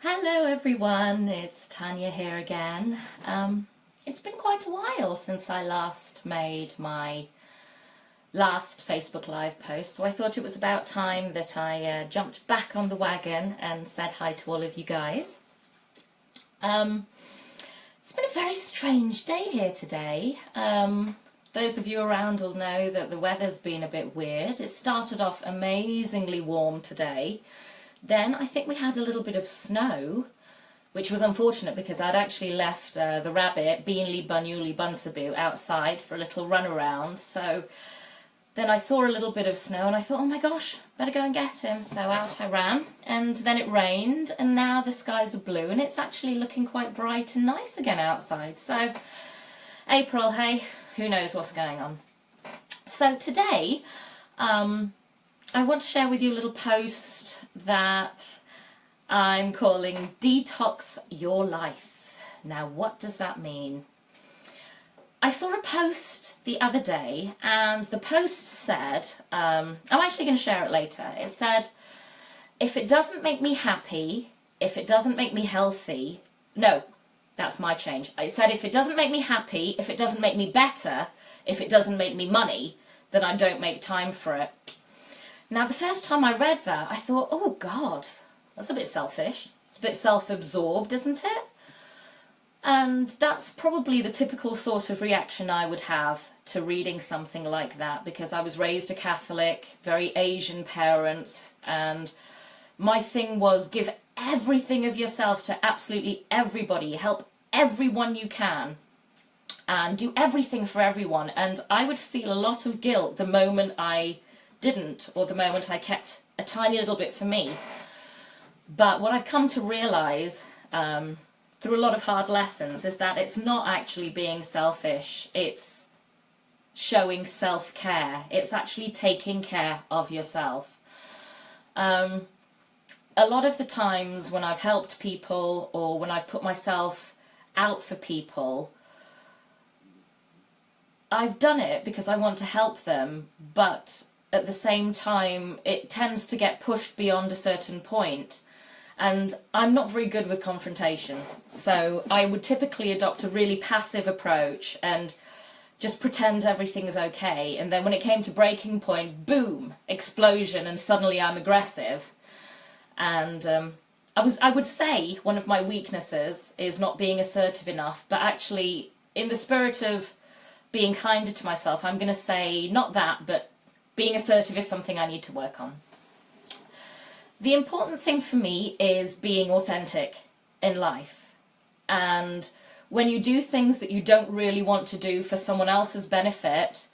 Hello everyone, it's Tania here again. It's been quite a while since I last made my last Facebook Live post, so I thought it was about time that I jumped back on the wagon and said hi to all of you guys. It's been a very strange day here today. Those of you around will know that the weather's been a bit weird. It started off amazingly warm today. Then I think we had a little bit of snow, which was unfortunate because I'd actually left the rabbit, Beanly Bunyuli Bunsabu, outside for a little run around. So then I saw a little bit of snow and I thought, oh my gosh, better go and get him. So out I ran, and then it rained, and now the skies are blue and it's actually looking quite bright and nice again outside. So April, hey, who knows what's going on. So today, I want to share with you a little post that I'm calling Detox Your Life. Now, what does that mean? I saw a post the other day, and the post said, I'm actually going to share it later. It said, if it doesn't make me happy, if it doesn't make me healthy, no, that's my change. It said, if it doesn't make me happy, if it doesn't make me better, if it doesn't make me money, then I don't make time for it. Now, the first time I read that, I thought, oh God, that's a bit selfish. It's a bit self-absorbed, isn't it? And that's probably the typical sort of reaction I would have to reading something like that, because I was raised a Catholic, very Asian parent, and my thing was give everything of yourself to absolutely everybody, help everyone you can, and do everything for everyone. And I would feel a lot of guilt the moment I didn't, or the moment I kept a tiny little bit for me. But what I've come to realise through a lot of hard lessons is that it's not actually being selfish, it's showing self-care, it's actually taking care of yourself. A lot of the times when I've helped people or when I've put myself out for people, I've done it because I want to help them, but at the same time it tends to get pushed beyond a certain point, and I'm not very good with confrontation, so I would typically adopt a really passive approach and just pretend everything's okay, and then when it came to breaking point, boom, explosion, and suddenly I'm aggressive. And I would say one of my weaknesses is not being assertive enough, but actually in the spirit of being kinder to myself, I'm going to say not that, but being assertive is something I need to work on. The important thing for me is being authentic in life. And when you do things that you don't really want to do for someone else's benefit,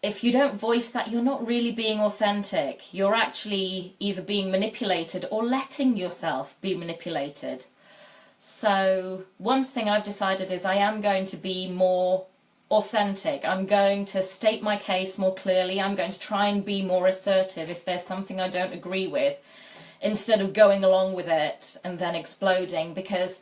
if you don't voice that, you're not really being authentic. You're actually either being manipulated or letting yourself be manipulated. So one thing I've decided is I am going to be more authentic. I'm going to state my case more clearly. I'm going to try and be more assertive if there's something I don't agree with, instead of going along with it and then exploding, because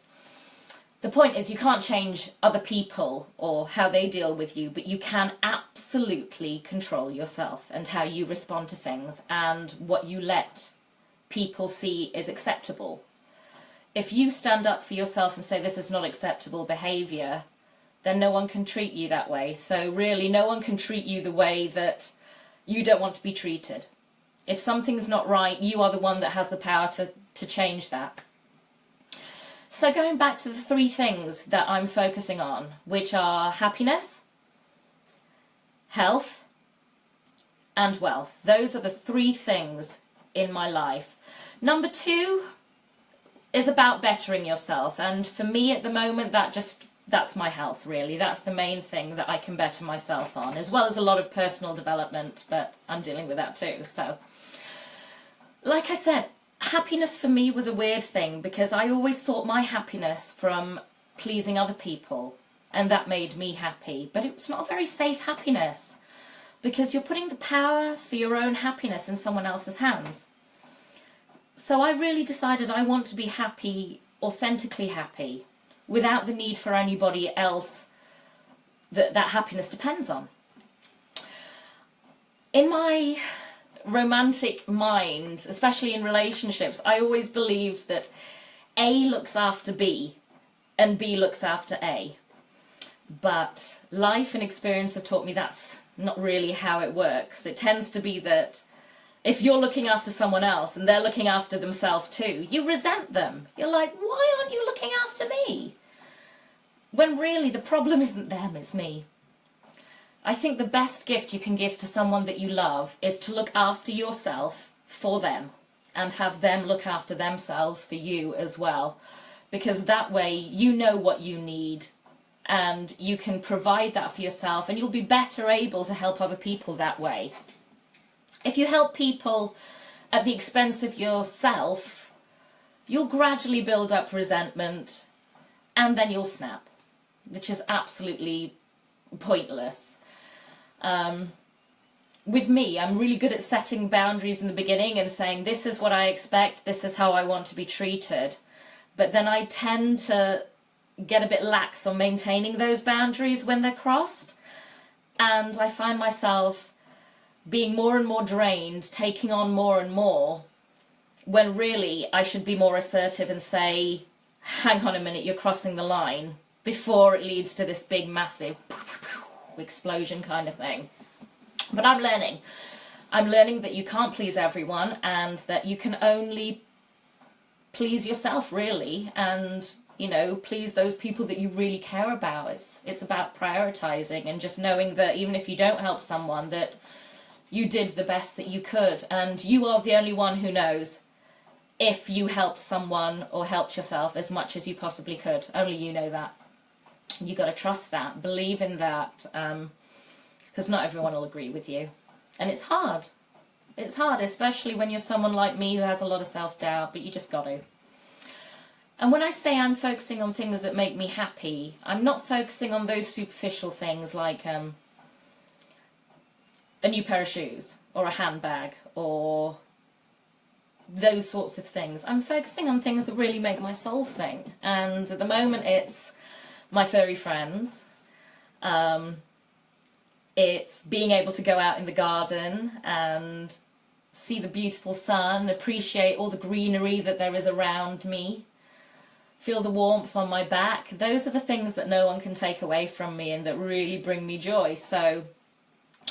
the point is you can't change other people or how they deal with you, but you can absolutely control yourself and how you respond to things and what you let people see is acceptable. If you stand up for yourself and say this is not acceptable behaviour, then no one can treat you that way. So really, no one can treat you the way that you don't want to be treated. If something's not right, you are the one that has the power to change that. So going back to the three things that I'm focusing on, which are happiness, health, and wealth. Those are the three things in my life. Number two is about bettering yourself. And for me at the moment, that's my health, really. That's the main thing that I can better myself on, as well as a lot of personal development, but I'm dealing with that too. So, like I said, happiness for me was a weird thing because I always sought my happiness from pleasing other people, and that made me happy. But it's not a very safe happiness because you're putting the power for your own happiness in someone else's hands. So I really decided I want to be happy, authentically happy, without the need for anybody else that happiness depends on. In my romantic mind, especially in relationships, I always believed that A looks after B and B looks after A. But life and experience have taught me that's not really how it works. It tends to be that if you're looking after someone else and they're looking after themselves too, you resent them. You're like, why aren't you looking after me? When really the problem isn't them, it's me. I think the best gift you can give to someone that you love is to look after yourself for them and have them look after themselves for you as well. Because that way you know what you need and you can provide that for yourself, and you'll be better able to help other people that way. If you help people at the expense of yourself, you'll gradually build up resentment and then you'll snap, which is absolutely pointless. With me, I'm really good at setting boundaries in the beginning and saying, this is what I expect, this is how I want to be treated. But then I tend to get a bit lax on maintaining those boundaries when they're crossed. And I find myself being more and more drained, taking on more and more, when really I should be more assertive and say, hang on a minute, you're crossing the line, before it leads to this big, massive explosion kind of thing. But I'm learning. I'm learning that you can't please everyone and that you can only please yourself, really, and, you know, please those people that you really care about. It's about prioritizing and just knowing that even if you don't help someone, that you did the best that you could, and you are the only one who knows if you helped someone or helped yourself as much as you possibly could. Only you know that. You got to trust that, believe in that, because not everyone will agree with you. And it's hard. It's hard, especially when you're someone like me who has a lot of self-doubt, but you just got to. And when I say I'm focusing on things that make me happy, I'm not focusing on those superficial things like a new pair of shoes or a handbag or those sorts of things. I'm focusing on things that really make my soul sing. And at the moment it's my furry friends. It's being able to go out in the garden and see the beautiful sun, appreciate all the greenery that there is around me, feel the warmth on my back. Those are the things that no one can take away from me and that really bring me joy. So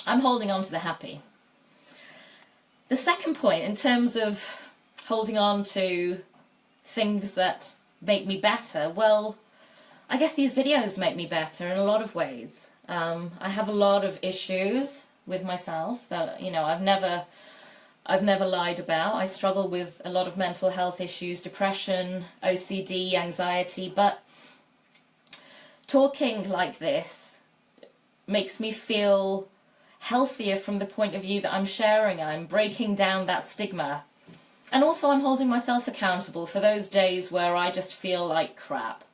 I'm holding on to the happy. The second point, in terms of holding on to things that make me better, well, I guess these videos make me better in a lot of ways. I have a lot of issues with myself that, you know, I've never lied about. I struggle with a lot of mental health issues, depression, OCD, anxiety, but talking like this makes me feel healthier from the point of view that I'm sharing. I'm breaking down that stigma. And also I'm holding myself accountable for those days where I just feel like crap.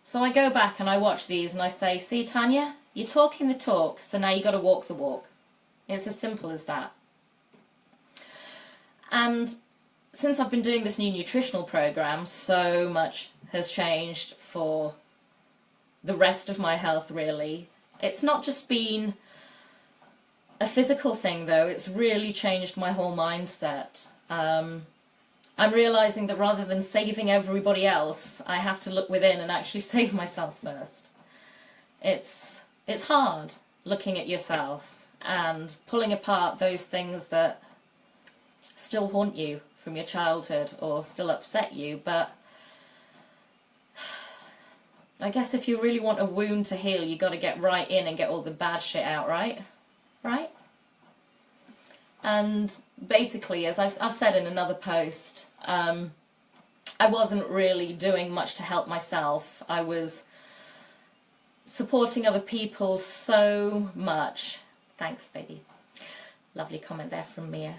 So I go back and I watch these and I say, see, Tanya, you're talking the talk, so now you got to walk the walk. It's as simple as that. And since I've been doing this new nutritional program, so much has changed for the rest of my health, really. It's not just been a physical thing, though. It's really changed my whole mindset. I'm realizing that rather than saving everybody else, I have to look within and actually save myself first. It's hard looking at yourself and pulling apart those things that still haunt you from your childhood or still upset you, but I guess if you really want a wound to heal, you got to get right in and get all the bad shit out, right? Right? And basically, as I've said in another post, I wasn't really doing much to help myself. I was supporting other people so much. Thanks, baby. Lovely comment there from Mia.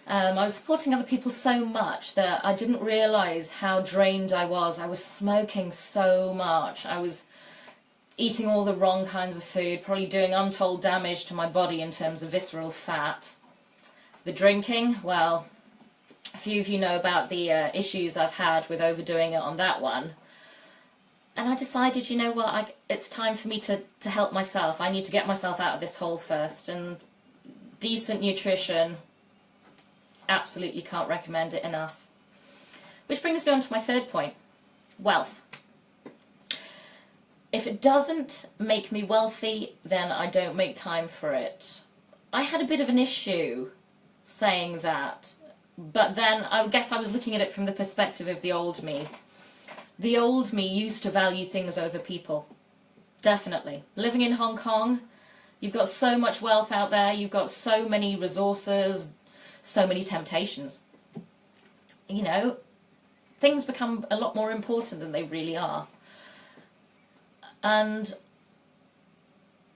I was supporting other people so much that I didn't realise how drained I was. I was smoking so much. I was eating all the wrong kinds of food, probably doing untold damage to my body in terms of visceral fat. The drinking, well, a few of you know about the issues I've had with overdoing it on that one. And I decided, you know what, it's time for me to help myself. I need to get myself out of this hole first. And decent nutrition, absolutely can't recommend it enough. Which brings me on to my third point, wealth. If it doesn't make me wealthy, then I don't make time for it. I had a bit of an issue saying that, but then I guess I was looking at it from the perspective of the old me. The old me used to value things over people. Definitely. Living in Hong Kong, you've got so much wealth out there, you've got so many resources, so many temptations. You know, things become a lot more important than they really are. And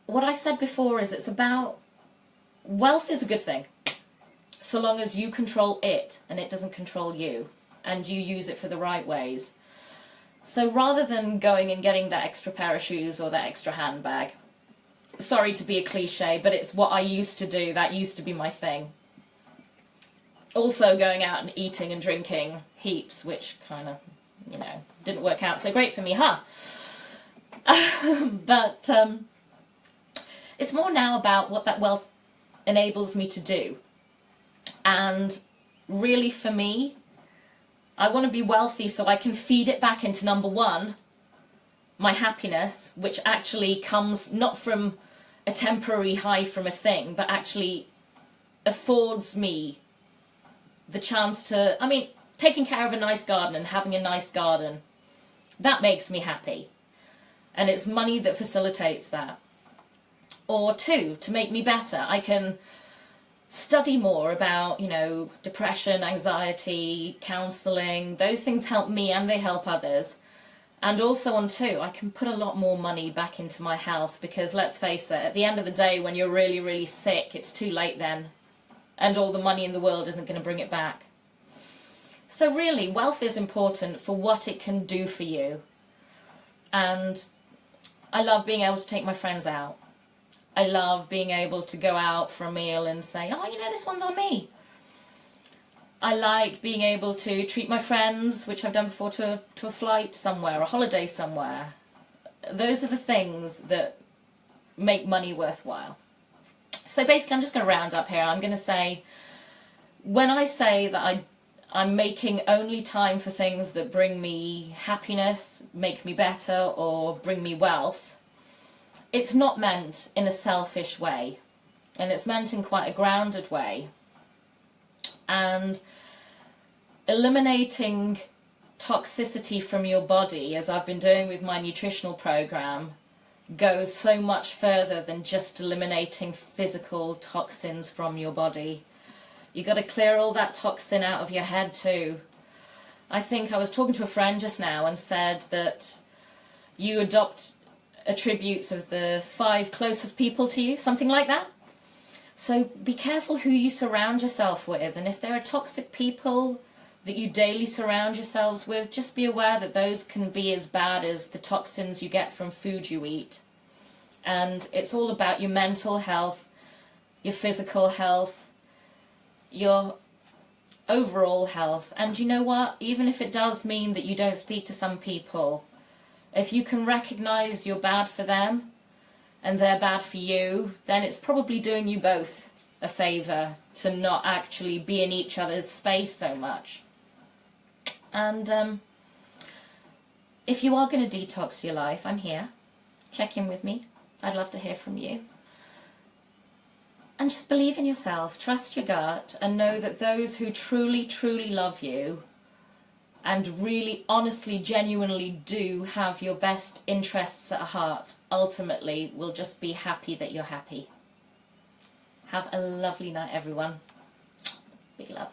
what I said before is it's about, wealth is a good thing, so long as you control it and it doesn't control you, and you use it for the right ways. So rather than going and getting that extra pair of shoes or that extra handbag, sorry to be a cliche, but it's what I used to do, that used to be my thing. Also going out and eating and drinking heaps, which kind of, you know, didn't work out so great for me, huh? But it's more now about what that wealth enables me to do. And really for me, I want to be wealthy so I can feed it back into, number one, my happiness, which actually comes not from a temporary high from a thing, but actually affords me the chance to, I mean, taking care of a nice garden and having a nice garden, that makes me happy. And it's money that facilitates that. Or two, to make me better, I can study more about, you know, depression, anxiety, counselling. Those things help me and they help others. And also on two, I can put a lot more money back into my health, because let's face it, at the end of the day, when you're really, really sick, it's too late then. And all the money in the world isn't going to bring it back. So really, wealth is important for what it can do for you. And I love being able to take my friends out. I love being able to go out for a meal and say, oh, you know, this one's on me. I like being able to treat my friends, which I've done before, to a flight somewhere, a holiday somewhere. Those are the things that make money worthwhile. So basically, I'm just going to round up here. I'm going to say, when I say that I'm making only time for things that bring me happiness, make me better, or bring me wealth, it's not meant in a selfish way, and it's meant in quite a grounded way. And eliminating toxicity from your body, as I've been doing with my nutritional program, goes so much further than just eliminating physical toxins from your body. You've got to clear all that toxin out of your head too. I think I was talking to a friend just now and said that you adopt attributes of the 5 closest people to you, something like that. So be careful who you surround yourself with, and if there are toxic people that you daily surround yourselves with, just be aware that those can be as bad as the toxins you get from food you eat. And it's all about your mental health, your physical health, your overall health. And you know what? Even if it does mean that you don't speak to some people, if you can recognize you're bad for them and they're bad for you, then it's probably doing you both a favor to not actually be in each other's space so much. And if you are going to detox your life, I'm here. Check in with me. I'd love to hear from you. And just believe in yourself, trust your gut, and know that those who truly, truly love you and really, honestly, genuinely do have your best interests at heart, ultimately will just be happy that you're happy. Have a lovely night, everyone. Big love.